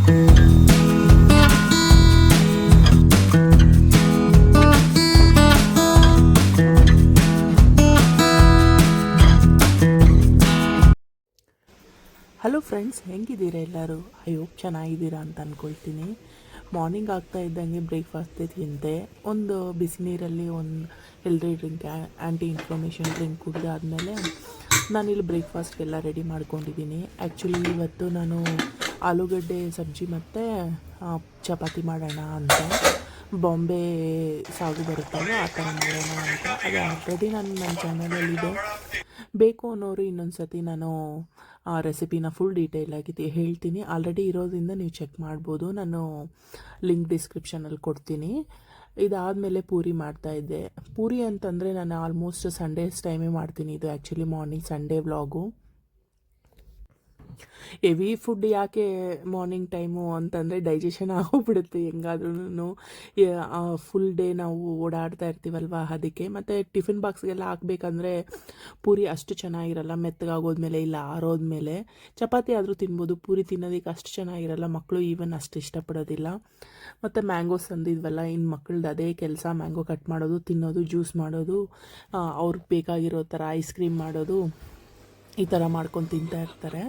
Hello friends, ಹೆಂಗಿದ್ದೀರಾ ಎಲ್ಲರೂ? I hope ಚೆನ್ನಾಗಿದ್ದೀರಾ ಅಂತ ಅಂದ್ಕೊಳ್ತೀನಿ. ಮಾರ್ನಿಂಗ್ ಆಗ್ತಾ ಇದ್ದಂಗೆ ಬ್ರೇಕ್ಫಾಸ್ಟ್ ತಿಂದೆ. ಒಂದು ಬಿಸಿ ನೀರಲ್ಲಿ ಒಂದು ಹೆಲ್ದಿ ಡ್ರಿಂಕ್, ಆ್ಯಂಟಿ ಇನ್ಫ್ಲಮೇಷನ್ ಡ್ರಿಂಕ್ ಕುಡಿದಾದ್ಮೇಲೆ ನಾನಿಲ್ಲಿ ಬ್ರೇಕ್ಫಾಸ್ಟ್ಗೆಲ್ಲ ರೆಡಿ ಮಾಡ್ಕೊಂಡಿದ್ದೀನಿ. ಆ್ಯಕ್ಚುಲಿ ಇವತ್ತು ನಾನು ಆಲೂಗಡ್ಡೆ ಸಬ್ಜಿ ಮತ್ತು ಚಪಾತಿ ಮಾಡೋಣ ಅಂತ, ಬಾಂಬೆ ಸಾಗು ಬರುತ್ತಲ್ಲ ಆ ಥರ ಮಾಡೋಣ ಅಂತ. ಅದು ಆಲ್ರೆಡಿ ನನ್ನ ಚಾನಲಲ್ಲಿದೆ. ಬೇಕು ಅನ್ನೋರು ಇನ್ನೊಂದು ಸತಿ ನಾನು ಆ ರೆಸಿಪಿನ ಫುಲ್ ಡೀಟೇಲಾಗಿ ಹೇಳ್ತೀನಿ. ಆಲ್ರೆಡಿ ಇರೋದ್ರಿಂದ ನೀವು ಚೆಕ್ ಮಾಡ್ಬೋದು. ನಾನು ಲಿಂಕ್ ಡಿಸ್ಕ್ರಿಪ್ಷನಲ್ಲಿ ಕೊಡ್ತೀನಿ. ಇದಾದಮೇಲೆ ಪೂರಿ ಮಾಡ್ತಾಯಿದ್ದೆ. ಪೂರಿ ಅಂತಂದರೆ ನಾನು ಆಲ್ಮೋಸ್ಟ್ ಸಂಡೇಸ್ ಟೈಮೇ ಮಾಡ್ತೀನಿ. ಇದು actually morning Sunday vlog. Heavy food ಯಾಕೆ ಮಾರ್ನಿಂಗ್ ಟೈಮು ಅಂತಂದರೆ ಡೈಜೆಷನ್ ಆಗೋಗ್ಬಿಡುತ್ತೆ ಹೆಂಗಾದ್ರೂ. ಫುಲ್ ಡೇ ನಾವು ಓಡಾಡ್ತಾ ಇರ್ತೀವಲ್ವ, ಅದಕ್ಕೆ. ಮತ್ತು ಟಿಫಿನ್ ಬಾಕ್ಸ್ಗೆಲ್ಲ ಹಾಕಬೇಕಂದ್ರೆ ಪೂರಿ ಅಷ್ಟು ಚೆನ್ನಾಗಿರಲ್ಲ, ಮೆತ್ತಗಾಗೋದ್ಮೇಲೆ ಇಲ್ಲ ಆರೋದ್ಮೇಲೆ. ಚಪಾತಿ ಆದರೂ ತಿನ್ಬೋದು, ಪೂರಿ ತಿನ್ನೋದಕ್ಕೆ ಅಷ್ಟು ಚೆನ್ನಾಗಿರಲ್ಲ. ಮಕ್ಕಳು ಈವನ್ ಅಷ್ಟು ಇಷ್ಟಪಡೋದಿಲ್ಲ. ಮತ್ತು ಮ್ಯಾಂಗೋಸ್ ತಂದಿದ್ವಲ್ಲ, ಇನ್ನು ಮಕ್ಕಳದ್ದು ಅದೇ ಕೆಲಸ. ಮ್ಯಾಂಗೋ ಕಟ್ ಮಾಡೋದು, ತಿನ್ನೋದು, ಜ್ಯೂಸ್ ಮಾಡೋದು, ಅವ್ರಿಗೆ ಬೇಕಾಗಿರೋ ಥರ ಐಸ್ ಕ್ರೀಮ್ ಮಾಡೋದು, ಈ ಥರ ಮಾಡ್ಕೊಂಡು ತಿಂತಾ ಇರ್ತಾರೆ.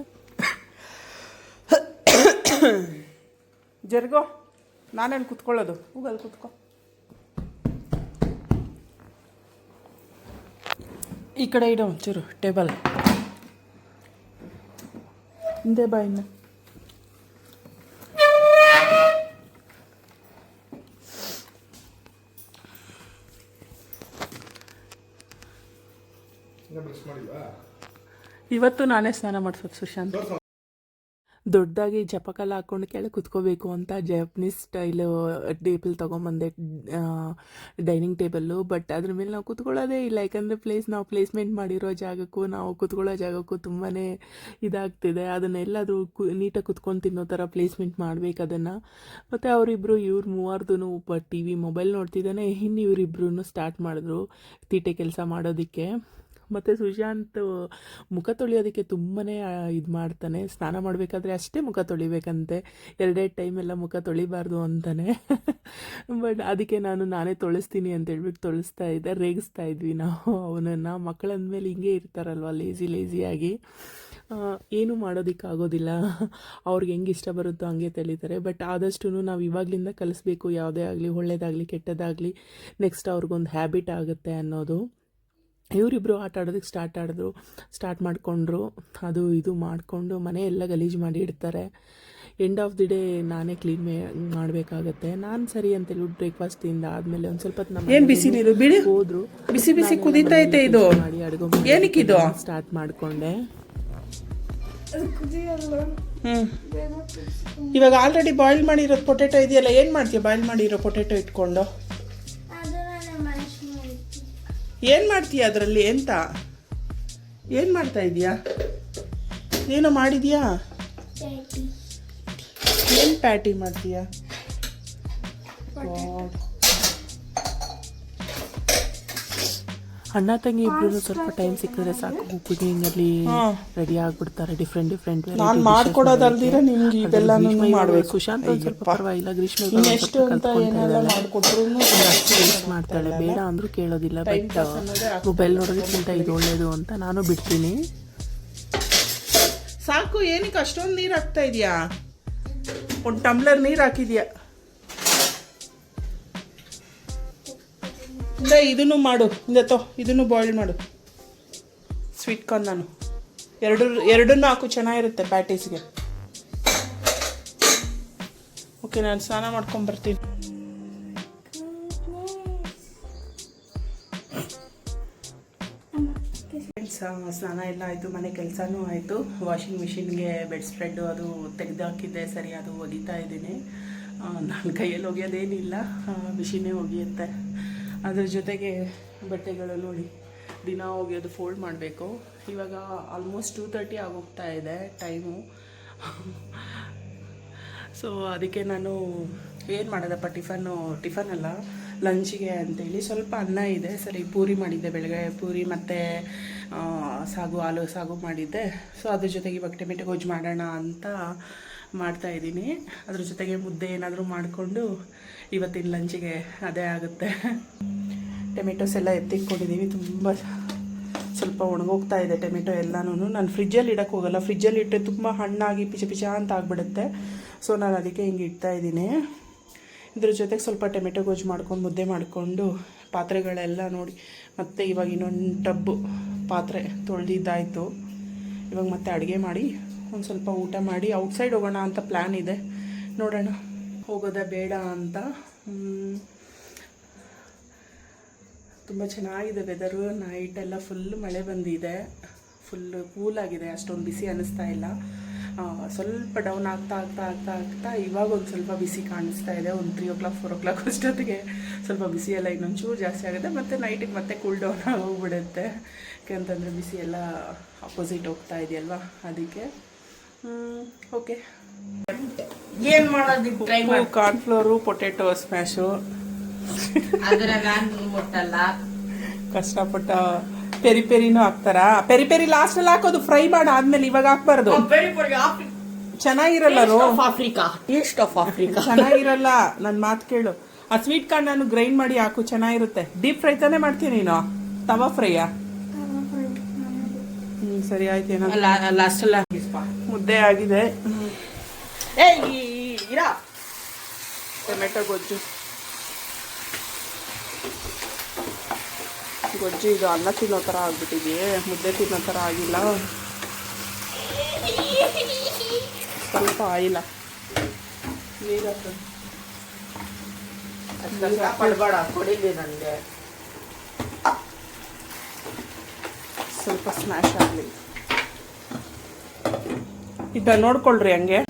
ಜರ್ಗೋ, ನಾನೇನು ಕುತ್ಕೊಳ್ಳೋದು? ಹೋಗಲ್ಲಿ ಕುತ್ಕೋ. ಈ ಕಡೆ ಇಡೋ ಒಂಚೂರು ಟೇಬಲ್ ಹಿಂದೆ ಬಾ. ಇನ್ನು ಇವತ್ತು ನಾನೇ ಸ್ನಾನ ಮಾಡಿಸೋದು ಸುಶಾಂತ್. ದೊಡ್ಡದಾಗಿ ಜಪಕಲ್ಲ ಹಾಕ್ಕೊಂಡು ಕೆಳಗೆ ಕುತ್ಕೋಬೇಕು ಅಂತ ಜಪನೀಸ್ ಸ್ಟೈಲು ಟೇಬಲ್ ತೊಗೊಂಬಂದೆ, ಡೈನಿಂಗ್ ಟೇಬಲ್ಲು. ಬಟ್ ಅದ್ರ ಮೇಲೆ ನಾವು ಕುತ್ಕೊಳ್ಳೋದೇ ಇಲ್ಲ, ಯಾಕಂದರೆ ನಾವು ಪ್ಲೇಸ್ಮೆಂಟ್ ಮಾಡಿರೋ ಜಾಗಕ್ಕೂ ನಾವು ಕುತ್ಕೊಳ್ಳೋ ಜಾಗಕ್ಕೂ ತುಂಬಾ ಇದಾಗ್ತಿದೆ. ಅದನ್ನೆಲ್ಲಾದರೂ ನೀಟಾಗಿ ಕುತ್ಕೊಂಡು ತಿನ್ನೋ ಥರ ಪ್ಲೇಸ್ಮೆಂಟ್ ಮಾಡಬೇಕು ಅದನ್ನು. ಮತ್ತು ಅವರಿಬ್ಬರು ಮೂವರ್ದು ಒಬ್ಬ ಟಿ ವಿ ಮೊಬೈಲ್ ನೋಡ್ತಿದ್ದಾನೆ, ಇನ್ನು ಇವರಿಬ್ರು ಸ್ಟಾರ್ಟ್ ಮಾಡಿದ್ರು ತೀಟೆ ಕೆಲಸ ಮಾಡೋದಕ್ಕೆ. ಮತ್ತು ಸುಶಾಂತ್ ಮುಖ ತೊಳೆಯೋದಕ್ಕೆ ತುಂಬಾ ಇದು ಮಾಡ್ತಾನೆ. ಸ್ನಾನ ಮಾಡಬೇಕಾದ್ರೆ ಅಷ್ಟೇ ಮುಖ ತೊಳಿಬೇಕಂತೆ, ಎರಡೆರಡು ಟೈಮೆಲ್ಲ ಮುಖ ತೊಳಿಬಾರ್ದು ಅಂತಾನೆ. ಬಟ್ ಅದಕ್ಕೆ ನಾನೇ ತೊಳಿಸ್ತೀನಿ ಅಂತೇಳ್ಬಿಟ್ಟು ತೊಳಿಸ್ತಾ ಇದ್ದೆ, ರೇಗಿಸ್ತಾ ಇದ್ವಿ ನಾವು ಅವನನ್ನು. ಮಕ್ಕಳಂದಮೇಲೆ ಹಿಂಗೆ ಇರ್ತಾರಲ್ವ, ಲೇಸಿಯಾಗಿ ಏನೂ ಮಾಡೋದಕ್ಕಾಗೋದಿಲ್ಲ. ಅವ್ರಿಗೆ ಹೆಂಗೆ ಇಷ್ಟ ಬರುತ್ತೋ ಹಂಗೆ ತೆಲಿತಾರೆ. ಬಟ್ ಆದಷ್ಟು ನಾವು ಇವಾಗಲಿಂದ ಕಲಿಸ್ಬೇಕು, ಯಾವುದೇ ಆಗಲಿ, ಒಳ್ಳೆಯದಾಗಲಿ ಕೆಟ್ಟದಾಗಲಿ, ನೆಕ್ಸ್ಟ್ ಅವ್ರಿಗೊಂದು ಹ್ಯಾಬಿಟ್ ಆಗುತ್ತೆ ಅನ್ನೋದು. ಇವರಿಬ್ಬರು ಆಟ ಆಡೋದಕ್ಕೆ ಸ್ಟಾರ್ಟ್ ಮಾಡಿಕೊಂಡ್ರು. ಅದು ಇದು ಮಾಡಿಕೊಂಡು ಮನೆ ಎಲ್ಲ ಗಲೀಜು ಮಾಡಿ ಇಡ್ತಾರೆ. ಎಂಡ್ ಆಫ್ ದಿ ಡೇ ನಾನೇ ಕ್ಲೀನ್ ಮಾಡಬೇಕಾಗತ್ತೆ. ನಾನು ಸರಿ ಅಂತೇಳ್ಬಿಟ್ಟು ಬ್ರೇಕ್ಫಾಸ್ಟ್ ತಿಂದ ಆದಮೇಲೆ ಒಂದು ಸ್ವಲ್ಪ ಏನು ಬಿಸಿ ನೀರು ಬಿಡಿ ಹೋದ್ರು, ಬಿಸಿ ಬಿಸಿ ಕುದೀತಾ ಐತೆ ಇದು ಮಾಡಿ ಅಡುಗೆ ಸ್ಟಾರ್ಟ್ ಮಾಡಿಕೊಂಡೆ. ಇವಾಗ ಆಲ್ರೆಡಿ ಬಾಯ್ಲ್ ಮಾಡಿರೋ ಪೊಟೆಟೊ ಇದೆಯಲ್ಲ, ಏನು ಮಾಡ್ತೀಯ ಬಾಯ್ಲ್ ಮಾಡಿರೋ ಪೊಟೆಟೊ ಇಟ್ಕೊಂಡು? ಏನು ಮಾಡ್ತೀಯ ಅದರಲ್ಲಿ? ಎಂತ ಏನು ಮಾಡ್ತಾ ಇದೀಯಾ? ಏನೋ ಮಾಡಿದ್ಯಾ? ಏನು ಪ್ಯಾಟಿ ಮಾಡ್ತೀಯಾ? ಅಣ್ಣ ತಂಗಿ ಇಬ್ರು ಸ್ವಲ್ಪ ಟೈಮ್ ಸಿಕ್ಕಿದ್ರೆ ಸಾಕು, ಕುಕಿಂಗಲ್ಲಿ ರೆಡಿ ಆಗ್ಬಿಡ್ತಾರೆ. ಡಿಫ್ರೆಂಟ್ ನಾನು ಮಾಡ್ಕೊಡೋದಲ್ದಿರ ನಿಮ್ಗೆ ಇದೆಲ್ಲನೂ ಮಾಡಬೇಕು. ಸುಶಾಂತ್ ಒಂದು ಸ್ವಲ್ಪ ಪರವಾಗಿಲ್ಲ, ಗ್ರೀಷ್ಮ ಎಷ್ಟು ಅಂತ ಏನೆಲ್ಲ ಮಾಡಿಕೊಟ್ರು ವೇಸ್ಟ್ ಮಾಡ್ತಾಳೆ, ಬೇಡ ಅಂದರೂ ಕೇಳೋದಿಲ್ಲ. ಬಟ್ ಮೊಬೈಲ್ ನೋಡೋದಕ್ಕಿಂತ ಇದು ಒಳ್ಳೇದು ಅಂತ ನಾನು ಬಿಡ್ತೀನಿ. ಸಾಕು, ಏನಕ್ಕೆ ಅಷ್ಟೊಂದು ನೀರು ಹಾಕ್ತಾ ಇದೆಯಾ? ಒಂದು ಟಂಬ್ಲರ್ ನೀರು ಹಾಕಿದ್ಯಾ? ಇದನ್ನು ಮಾಡು, ಇದನ್ನು ಬಾಯ್ಲ್ ಮಾಡು. ಸ್ವೀಟ್ ಕಾರ್ನ್ ನಾನು ಎರಡನ್ನೂ ಹಾಕು, ಚೆನ್ನಾಗಿರುತ್ತೆ ಪ್ಯಾಟೀಸ್ಗೆ. ಓಕೆ, ನಾನು ಸ್ನಾನ ಮಾಡ್ಕೊಂಬರ್ತೀನಿ. ಸ್ನಾನ ಎಲ್ಲ ಆಯಿತು, ಮನೆ ಕೆಲಸನೂ ಆಯಿತು. ವಾಷಿಂಗ್ ಮಿಷಿನ್ಗೆ ಬೆಡ್ ಸ್ಪ್ರೆಡ್ಡು ಅದು ತೆಗೆದಾಕಿದ್ದೆ, ಸರಿ ಅದು ಒಗಿತಾ ಇದ್ದೀನಿ. ನನ್ನ ಕೈಯಲ್ಲಿ ಒಗೆಯೋದೇನಿಲ್ಲ, ಮಿಷಿನ್ನೇ ಒಗೆಯುತ್ತೆ. ಅದ್ರ ಜೊತೆಗೆ ಬಟ್ಟೆಗಳು ನೋಡಿ ದಿನ ಒಗೆಯೋದು, ಫೋಲ್ಡ್ ಮಾಡಬೇಕು. ಇವಾಗ ಆಲ್ಮೋಸ್ಟ್ 2:30 ಆಗೋಗ್ತಾ ಇದೆ ಟೈಮು. ಸೊ ಅದಕ್ಕೆ ನಾನು ಏನು ಮಾಡೋದಪ್ಪ, ಟಿಫನಲ್ಲ ಲಂಚಿಗೆ ಅಂತೇಳಿ ಸ್ವಲ್ಪ ಅನ್ನ ಇದೆ. ಸರಿ, ಪೂರಿ ಮಾಡಿದ್ದೆ ಬೆಳಗ್ಗೆ, ಪೂರಿ ಮತ್ತು ಆಲೂ ಸಾಗು ಮಾಡಿದ್ದೆ. ಸೊ ಅದ್ರ ಜೊತೆಗೆ ಇವಾಗ ಟೊಮೆಟೊ ಗೊಜ್ಜು ಮಾಡೋಣ ಅಂತ ಮಾಡ್ತಾಯಿದ್ದೀನಿ. ಅದ್ರ ಜೊತೆಗೆ ಮುದ್ದೆ ಏನಾದರೂ ಮಾಡಿಕೊಂಡು ಇವತ್ತಿನ ಲಂಚಿಗೆ ಅದೇ ಆಗುತ್ತೆ. ಟೊಮೆಟೊಸ್ ಎಲ್ಲ ಎತ್ತಿಟ್ಕೊಂಡಿದ್ದೀವಿ. ತುಂಬ ಸ್ವಲ್ಪ ಒಣಗೋಗ್ತಾ ಇದೆ ಟೊಮೆಟೊ ಎಲ್ಲನೂ. ನಾನು ಫ್ರಿಜ್ಜಲ್ಲಿ ಇಡೋಕ್ಕೆ ಹೋಗಲ್ಲ, ಫ್ರಿಜ್ಜಲ್ಲಿ ಇಟ್ಟರೆ ತುಂಬ ಹಣ್ಣಾಗಿ ಪಿಚ ಅಂತ ಆಗಿಬಿಡುತ್ತೆ. ಸೊ ನಾನು ಅದಕ್ಕೆ ಹಿಂಗೆ ಇಡ್ತಾಯಿದ್ದೀನಿ. ಇದ್ರ ಜೊತೆಗೆ ಸ್ವಲ್ಪ ಟೊಮೆಟೊ ಗೊಜ್ಜು ಮಾಡ್ಕೊಂಡು ಮುದ್ದೆ ಮಾಡಿಕೊಂಡು ಪಾತ್ರೆಗಳೆಲ್ಲ ನೋಡಿ ಮತ್ತು ಇವಾಗ ಇನ್ನೊಂದು ಟಬ್ಬು ಪಾತ್ರೆ ತೊಳೆದಿದ್ದಾಯಿತು. ಇವಾಗ ಮತ್ತೆ ಅಡುಗೆ ಮಾಡಿ ಒಂದು ಸ್ವಲ್ಪ ಊಟ ಮಾಡಿ ಔಟ್ಸೈಡ್ ಹೋಗೋಣ ಅಂತ ಪ್ಲ್ಯಾನ್ ಇದೆ. ನೋಡೋಣ ಹೋಗೋದಾ ಬೇಡ ಅಂತ. ತುಂಬ ಚೆನ್ನಾಗಿದೆ ವೆದರು. ನೈಟೆಲ್ಲ ಫುಲ್ ಮಳೆ ಬಂದಿದೆ, ಫುಲ್ ಕೂಲಾಗಿದೆ, ಅಷ್ಟೊಂದು ಬಿಸಿ ಅನ್ನಿಸ್ತಾ ಇಲ್ಲ. ಸ್ವಲ್ಪ ಡೌನ್ ಆಗ್ತಾ ಇವಾಗ ಒಂದು ಸ್ವಲ್ಪ ಬಿಸಿ ಕಾಣಿಸ್ತಾ ಇದೆ. ಒಂದು 3 o'clock 4 o'clock ಅಷ್ಟೊತ್ತಿಗೆ ಸ್ವಲ್ಪ ಬಿಸಿ ಎಲ್ಲ ಇನ್ನೊಂಚೂರು ಜಾಸ್ತಿ ಆಗುತ್ತೆ. ಮತ್ತು ನೈಟಿಗೆ ಮತ್ತೆ ಕೂಲ್ ಡೌನ್ ಆಗೋಗ್ಬಿಡುತ್ತೆ. ಯಾಕೆಂತಂದರೆ ಬಿಸಿ ಎಲ್ಲ ಅಪೋಸಿಟ್ ಹೋಗ್ತಾ ಇದೆಯಲ್ವಾ, ಅದಕ್ಕೆ ಓಕೆ. ಏನು ಮಾಡೋದು ಟ್ರೈ ಮಾಡಿ. ಕಾರ್ನ್ಫ್ಲೋರು ಪೊಟೆಟೊ ಸ್ಮ್ಯಾಶು ಅದರ ನಾನು ಮುಟ್ಟಲ್ಲ. ಕಷ್ಟಪಟ್ಟ ಪೆರಿನೂ ಹಾಕ್ತಾರಾ? ಪೆರಿ ಲಾಸ್ಟಲ್ಲಿ ಹಾಕೋದು, ಫ್ರೈ ಮಾಡಿ ಆದ್ಮೇಲೆ ಇವಾಗ ಹಾಕ್ಬಾರ್ದು. ಚೆನ್ನಾಗಿರಲ್ಲ ಆಫ್ರಿಕಾ, ಈಸ್ಟ್ ಆಫ್ ಆಫ್ರಿಕಾ ಚೆನ್ನಾಗಿರಲ್ಲ. ನನ್ನ ಮಾತು ಕೇಳು. ಆ ಸ್ವೀಟ್ ಕಾರ್ನ್ ನಾನು ಗ್ರೈಂಡ್ ಮಾಡಿ ಹಾಕು, ಚೆನ್ನಾಗಿರುತ್ತೆ. ಡೀಪ್ ಫ್ರೈ ತಾನೇ ಮಾಡ್ತೀನಿ ನೀನು? ತವಾ ಫ್ರೈಯಾ? ಸರಿ ಆಯ್ತು. ಏನೋ ಲಾಸ್ಟಲ್ಲ ಮುದ್ದೆ ಆಗಿದೆ. ಟೊಮೆಟೊ ಗೊಜ್ಜು ಇದು ಅನ್ನ ತಿನ್ನೋ ಥರ ಆಗ್ಬಿಟ್ಟಿದೆಯೇ, ಮುದ್ದೆ ತಿನ್ನೋ ಥರ ಆಗಿಲ್ಲ. ಸ್ವಲ್ಪ ಆಯಿಲ್ಲ ಪಡಬೇಡ, ಕೊಡಿಲಿ ನನಗೆ. ಸ್ವಲ್ಪ ಸ್ಮ್ಯಾಶ್ ಆಗಲಿ. ಇದನ್ನ ನೋಡ್ಕೊಳ್ರಿ ಹಂಗೆ.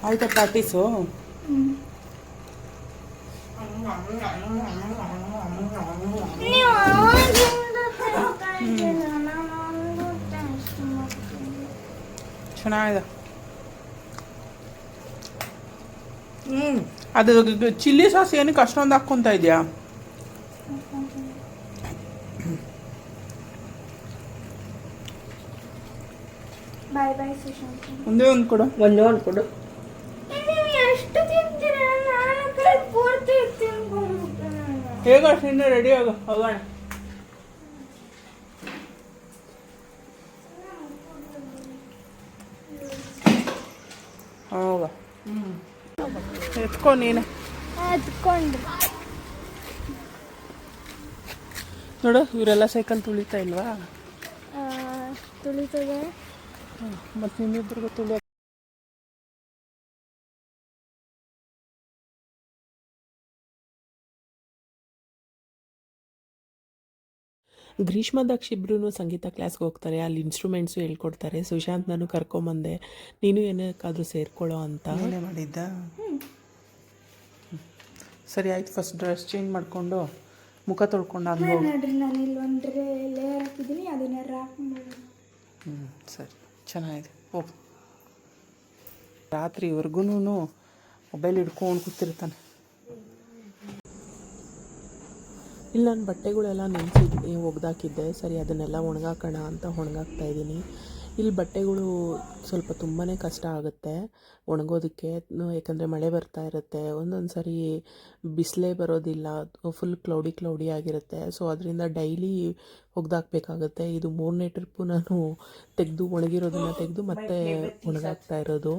ಆಯ್ತಾ ಪ್ರಾಕ್ಟೀಸು? ಚೆನ್ನಾಗಿದೆ. ಅದು ಚಿಲ್ಲಿ ಸಾಸ್ ಏನಕ್ಕೆ ಅಷ್ಟೊಂದು ಹಾಕ್ಕೊಂತ ಇದೆಯಾ? ಬಾಯ್ ಬಾಯ್ ಸುಶಾಂತ್. ಒಂದೇ ಒಂದು ಕೊಡು. ಒಂದೇ ಒಂದು ಕೊಡು. ಎಷ್ಟು ತಿಂತೀರಾ? ನಾನು ಪೂರ್ತಿ ತಿನ್ಕೊಂಡು ಹೇಗೋ ಅಷ್ಟಿಂದ ರೆಡಿ ಆಗೋ, ಹೋಗೋಣ. ಹೋಗ ಎತ್ಕೊ ನೀನು. ಎತ್ಕೊಂಡು ನೋಡು, ಇವರೆಲ್ಲ ಸೈಕಲ್ ತುಳಿತಾ ಇಲ್ವಾ? ತುಳಿತದೆ. ಮತ್ತು ನಿನ್ನಿಬ್ಬರಿಗೂ ತುಳಿಯ. ಗ್ರೀಷ್ಮದಾಕ್ಷ ಇಬ್ಬರೂ ಸಂಗೀತ ಕ್ಲಾಸ್ಗೆ ಹೋಗ್ತಾರೆ. ಅಲ್ಲಿ ಇನ್ಸ್ಟ್ರೂಮೆಂಟ್ಸು ಹೇಳ್ಕೊಡ್ತಾರೆ. ಸುಶಾಂತ್ ನಾನು ಕರ್ಕೊಂಬಂದೆ, ನೀನು ಏನಕ್ಕಾದರೂ ಸೇರ್ಕೊಳ್ಳೋ ಅಂತ. ಏನೇ ಮಾಡಿದ್ದ? ಸರಿ ಆಯ್ತು. ಫಸ್ಟ್ ಡ್ರೆಸ್ ಚೇಂಜ್ ಮಾಡಿಕೊಂಡು ಮುಖ ತೊಳ್ಕೊಂಡು ಆದ್ಮೇಲೆ ನೋಡ್ರಿ, ನಾನು ಇಲ್ಲಿ ಒಂದು ಲೇಯರ್ ಹಾಕಿದ್ದೀನಿ, ಅದನ್ನ ರ್ಯಾಪ್ ಮಾಡಿ. ಸರಿ, ಚೆನ್ನಾಗಿದೆ. ಹೋಗು. ರಾತ್ರಿವರೆಗೂ ಮೊಬೈಲ್ ಹಿಡ್ಕೊಂಡು ಕೂತಿರ್ತಾನೆ. ಇಲ್ಲಿ ನಾನು ಬಟ್ಟೆಗಳೆಲ್ಲ ನೆನೆಸಿದ್ದೆ, ಒಗ್ದಾಕಿದ್ದೆ. ಸರಿ, ಅದನ್ನೆಲ್ಲ ಒಣಗಾಕೋಣ ಅಂತ ಒಣಗಾಕ್ತಾ ಇದ್ದೀನಿ. ಇಲ್ಲಿ ಬಟ್ಟೆಗಳು ಸ್ವಲ್ಪ ತುಂಬಾ ಕಷ್ಟ ಆಗುತ್ತೆ ಒಣಗೋದಕ್ಕೆ, ಯಾಕಂದರೆ ಮಳೆ ಬರ್ತಾ ಇರುತ್ತೆ. ಒಂದೊಂದು ಸರಿ ಬಿಸಿಲೇ ಬರೋದಿಲ್ಲ, ಫುಲ್ ಕ್ಲೌಡಿ ಆಗಿರುತ್ತೆ. ಸೊ ಅದರಿಂದ ಡೈಲಿ ಒಗ್ದಾಕಬೇಕಾಗುತ್ತೆ. ಇದು 3ನೇ ಟ್ರಿಪ್ಪು ನಾನು ತೆಗೆದು ಒಣಗಿರೋದನ್ನು ತೆಗೆದು ಮತ್ತೆ ಒಣಗಾಕ್ತಾ ಇರೋದು.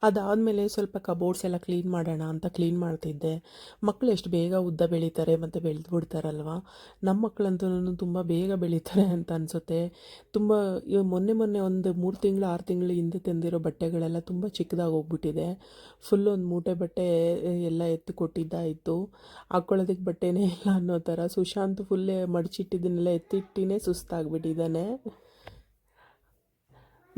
ಅದಾದಮೇಲೆ ಸ್ವಲ್ಪ ಕಬೋರ್ಡ್ಸ್ ಎಲ್ಲ ಕ್ಲೀನ್ ಮಾಡೋಣ ಅಂತ ಕ್ಲೀನ್ ಮಾಡ್ತಿದ್ದೆ. ಮಕ್ಕಳು ಎಷ್ಟು ಬೇಗ ಉದ್ದ ಬೆಳೀತಾರೆ ಮತ್ತು ಬೆಳೆದು ಬಿಡ್ತಾರಲ್ವ. ನಮ್ಮ ಮಕ್ಕಳಂತೂ ತುಂಬ ಬೇಗ ಬೆಳೀತಾರೆ ಅಂತ ಅನಿಸುತ್ತೆ. ತುಂಬ ಮೊನ್ನೆ ಒಂದು 3 ತಿಂಗಳು 6 ತಿಂಗಳು ಹಿಂದೆ ತಂದಿರೋ ಬಟ್ಟೆಗಳೆಲ್ಲ ತುಂಬ ಚಿಕ್ಕದಾಗಿ ಹೋಗ್ಬಿಟ್ಟಿದೆ. ಫುಲ್ ಒಂದು ಮೂಟೆ ಬಟ್ಟೆ ಎಲ್ಲ ಎತ್ತು ಕೊಟ್ಟಿದ್ದಾಯಿತು, ಹಾಕ್ಕೊಳ್ಳೋದಕ್ಕೆ ಬಟ್ಟೆನೇ ಇಲ್ಲ ಅನ್ನೋ ಥರ. ಸುಶಾಂತ್ ಫುಲ್ಲೇ ಮಡಚಿಟ್ಟಿದ್ದನ್ನೆಲ್ಲ ಎತ್ತಿಟ್ಟಿನೇ ಸುಸ್ತಾಗ್ಬಿಟ್ಟಿದ್ದಾನೆ.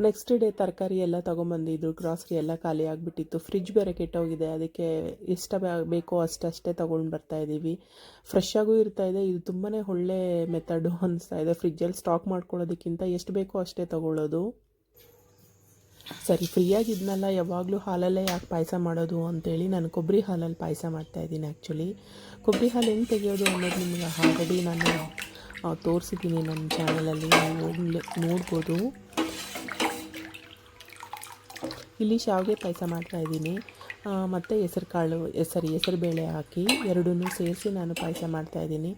ನೆಕ್ಸ್ಟ್ ಡೇ ತರಕಾರಿ ಎಲ್ಲ ತೊಗೊಂಬಂದಿದ್ದು, ಗ್ರಾಸರಿ ಎಲ್ಲ ಖಾಲಿ ಆಗಿಬಿಟ್ಟಿತ್ತು. ಫ್ರಿಜ್ ಬೇರೆ ಕೆಟ್ಟೋಗಿದೆ, ಅದಕ್ಕೆ ಎಷ್ಟು ಬೇಕೋ ಅಷ್ಟೇ ತೊಗೊಂಡು ಬರ್ತಾಯಿದ್ದೀವಿ. ಫ್ರೆಶ್ ಆಗೂ ಇರ್ತಾಯಿದೆ. ಇದು ತುಂಬಾ ಒಳ್ಳೆ ಮೆಥಡು ಅನಿಸ್ತಾ ಇದೆ. ಫ್ರಿಜ್ಜಲ್ಲಿ ಸ್ಟಾಕ್ ಮಾಡ್ಕೊಳ್ಳೋದಕ್ಕಿಂತ ಎಷ್ಟು ಬೇಕೋ ಅಷ್ಟೇ ತೊಗೊಳ್ಳೋದು. ಸರಿ, ಫ್ರೀಯಾಗಿದ್ನಲ್ಲ, ಯಾವಾಗಲೂ ಹಾಲಲ್ಲೇ ಯಾಕೆ ಪಾಯಸ ಮಾಡೋದು ಅಂತೇಳಿ ನಾನು ಕೊಬ್ಬರಿ ಹಾಲಲ್ಲಿ ಪಾಯಸ ಮಾಡ್ತಾಯಿದ್ದೀನಿ. ಆ್ಯಕ್ಚುಲಿ ಕೊಬ್ಬರಿ ಹಾಲು ಹೆಂಗೆ ತೆಗೆಯೋದು ಅನ್ನೋದು ನಿಮಗೆ ಆಲ್ರೆಡಿ ನಾನು ತೋರಿಸಿದ್ದೀನಿ ನನ್ನ ಚಾನಲಲ್ಲಿ, ನೀವು ನೋಡ್ಬೋದು. ಇಲ್ಲಿ ಶಾವಿಗೆ ಪಾಯಸ ಮಾಡ್ತಾಯಿದ್ದೀನಿ ಮತ್ತು ಹೆಸರುಬೇಳೆ ಹಾಕಿ ಎರಡನ್ನೂ ಸೇರಿಸಿ ನಾನು ಪಾಯಸ ಮಾಡ್ತಾಯಿದ್ದೀನಿ.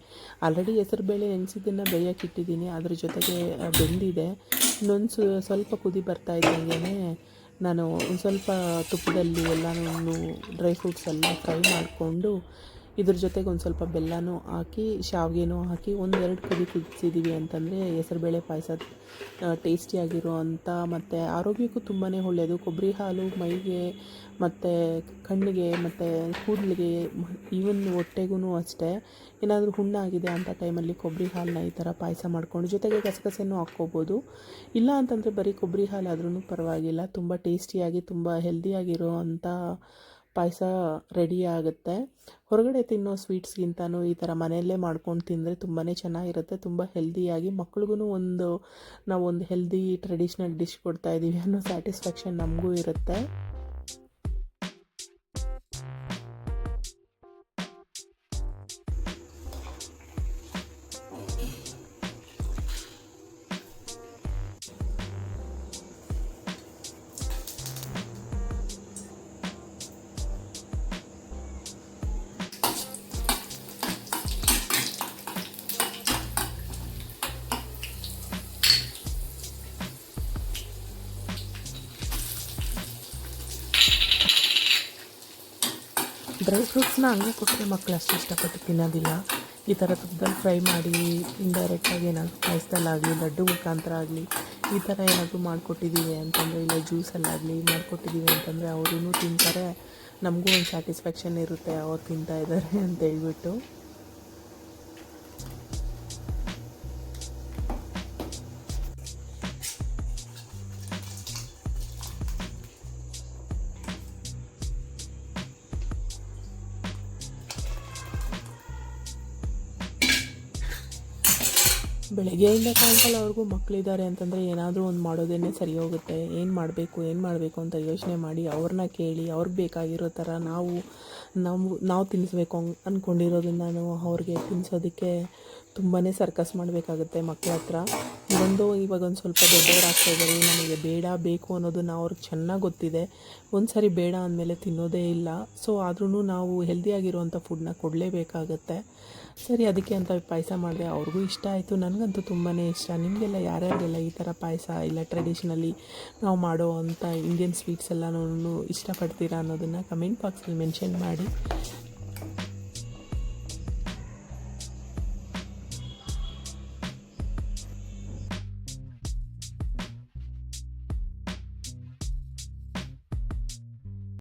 ಆಲ್ರೆಡಿ ಹೆಸರುಬೇಳೆ ನೆನೆಸಿದ್ದನ್ನು ಬೇಯೋಕೆ ಇಟ್ಟಿದ್ದೀನಿ, ಅದ್ರ ಜೊತೆಗೆ ಬೆಂದಿದೆ. ಇನ್ನೊಂದು ಸ್ವಲ್ಪ ಕುದಿ ಬರ್ತಾ ಇದ್ದಂಗೆ ನಾನು ಒಂದು ಸ್ವಲ್ಪ ತುಪ್ಪದಲ್ಲಿ ಎಲ್ಲನೂ ಡ್ರೈ ಫ್ರೂಟ್ಸ್ ಎಲ್ಲ ಫ್ರೈ ಮಾಡಿಕೊಂಡು ಇದ್ರ ಜೊತೆಗೆ ಒಂದು ಸ್ವಲ್ಪ ಬೆಲ್ಲನೂ ಹಾಕಿ ಶಾವಿಗೆನೂ ಹಾಕಿ ಒಂದೆರಡು ಕುದಿಸಿದ್ದೀವಿ ಅಂತಂದರೆ ಹೆಸರುಬೇಳೆ ಪಾಯಸ ಟೇಸ್ಟಿಯಾಗಿರೋ ಅಂಥ ಮತ್ತು ಆರೋಗ್ಯಕ್ಕೂ ತುಂಬಾ ಒಳ್ಳೆಯದು. ಕೊಬ್ಬರಿ ಹಾಲು ಮೈಗೆ ಮತ್ತು ಕಣ್ಣಿಗೆ ಮತ್ತು ಕೂದಲಿಗೆ ಈವನ್ ಹೊಟ್ಟೆಗೂ ಅಷ್ಟೇ. ಏನಾದರೂ ಹುಣ್ಣಾಗಿದೆ ಅಂಥ ಟೈಮಲ್ಲಿ ಕೊಬ್ಬರಿ ಹಾಲನ್ನ ಈ ಥರ ಪಾಯಸ ಮಾಡ್ಕೊಂಡು ಜೊತೆಗೆ ಗಸಗಸೆನೂ ಹಾಕ್ಕೋಬೋದು. ಇಲ್ಲ ಅಂತಂದರೆ ಬರೀ ಕೊಬ್ಬರಿ ಹಾಲಾದ್ರೂ ಪರವಾಗಿಲ್ಲ. ತುಂಬ ಟೇಸ್ಟಿಯಾಗಿ ತುಂಬ ಹೆಲ್ದಿಯಾಗಿರೋ ಅಂಥ ಪಾಯಸ ರೆಡಿ ಆಗುತ್ತೆ. ಹೊರಗಡೆ ತಿನ್ನೋ ಸ್ವೀಟ್ಸ್ಗಿಂತನೂ ಈ ಥರ ಮನೆಯಲ್ಲೇ ಮಾಡ್ಕೊಂಡು ತಿಂದರೆ ತುಂಬಾ ಚೆನ್ನಾಗಿರುತ್ತೆ, ತುಂಬ ಹೆಲ್ದಿಯಾಗಿ. ಮಕ್ಳಿಗೂ ನಾವು ಒಂದು ಹೆಲ್ದಿ ಟ್ರೆಡಿಷ್ನಲ್ ಡಿಶ್ ಕೊಡ್ತಾಯಿದ್ದೀವಿ ಅನ್ನೋ ಸ್ಯಾಟಿಸ್ಫ್ಯಾಕ್ಷನ್ ನಮಗೂ ಇರುತ್ತೆ. ಡ್ರೈ ಫ್ರೂಟ್ಸ್ನ ಹಂಗೆ ಕೊಟ್ಟರೆ ಮಕ್ಕಳು ಅಷ್ಟು ಇಷ್ಟಪಟ್ಟು ತಿನ್ನೋದಿಲ್ಲ. ಈ ಥರ ತುಪ್ಪದಲ್ಲಿ ಫ್ರೈ ಮಾಡಿ ಇಂಡೈರೆಕ್ಟಾಗಿ ಏನಾದರೂ ಪಾಯಸದಲ್ಲಾಗಲಿ ಲಡ್ಡು ಮುಖಾಂತರ ಆಗಲಿ ಈ ಥರ ಏನಾದರೂ ಮಾಡಿಕೊಟ್ಟಿದ್ದೀವಿ ಅಂತಂದರೆ, ಇಲ್ಲ ಜ್ಯೂಸಲ್ಲಾಗಲಿ ಮಾಡಿಕೊಟ್ಟಿದ್ದೀವಿ ಅಂತಂದರೆ ಅವರೂ ತಿಂತಾರೆ. ನಮಗೂ ಒಂದು ಸ್ಯಾಟಿಸ್ಫ್ಯಾಕ್ಷನ್ ಇರುತ್ತೆ ಅವ್ರು ತಿಂತಾಯಿದ್ದಾರೆ ಅಂತ ಹೇಳ್ಬಿಟ್ಟು. ಬೆಳಗ್ಗೆಯಿಂದ ಸಾಯಂಕಾಲವರೆಗೂ ಮಕ್ಕಳಿದ್ದಾರೆ ಅಂತಂದರೆ ಏನಾದರೂ ಒಂದು ಮಾಡೋದೇ ಸರಿ ಹೋಗುತ್ತೆ. ಏನು ಮಾಡಬೇಕು ಅಂತ ಯೋಚನೆ ಮಾಡಿ ಅವ್ರನ್ನ ಕೇಳಿ ಅವ್ರಿಗೆ ಬೇಕಾಗಿರೋ ಥರ ನಾವು ತಿನ್ನಿಸ್ಬೇಕು ಅಂದ್ಕೊಂಡಿರೋದನ್ನು ನಾವು ಅವ್ರಿಗೆ ತಿನ್ನಿಸೋದಕ್ಕೆ ತುಂಬಾ ಸರ್ಕಸ್ ಮಾಡಬೇಕಾಗುತ್ತೆ ಮಕ್ಕಳ ಹತ್ರ. ಇವಾಗ ಒಂದು ಸ್ವಲ್ಪ ದೊಡ್ಡವರಾಗ್ತಾಯಿದ್ದಾರೆ, ನಮಗೆ ಬೇಡ ಬೇಕು ಅನ್ನೋದನ್ನು ಅವ್ರಿಗೆ ಚೆನ್ನಾಗಿ ಗೊತ್ತಿದೆ. ಒಂದು ಸಾರಿ ಬೇಡ ಅಂದಮೇಲೆ ತಿನ್ನೋದೇ ಇಲ್ಲ. ಸೊ ಆದ್ರೂ ನಾವು ಹೆಲ್ದಿಯಾಗಿರುವಂಥ ಫುಡ್ನ ಕೊಡಲೇಬೇಕಾಗತ್ತೆ. ಸರಿ, ಅದಕ್ಕೆ ಅಂತ ಪಾಯಸ ಮಾಡಿದೆ. ಅವ್ರಿಗೂ ಇಷ್ಟ ಆಯಿತು, ನನಗಂತೂ ತುಂಬಾ ಇಷ್ಟ. ನಿಮಗೆಲ್ಲ ಯಾರ್ಯಾರಿಗೆಲ್ಲ ಈ ಥರ ಪಾಯಸ ಇಲ್ಲ ಟ್ರೆಡಿಷ್ನಲಿ ನಾವು ಮಾಡೋ ಅಂಥ ಇಂಡಿಯನ್ ಸ್ವೀಟ್ಸ್ ಎಲ್ಲನೂ ಇಷ್ಟಪಡ್ತೀರಾ ಅನ್ನೋದನ್ನು ಕಮೆಂಟ್ ಬಾಕ್ಸಲ್ಲಿ ಮೆನ್ಷನ್ ಮಾಡಿ.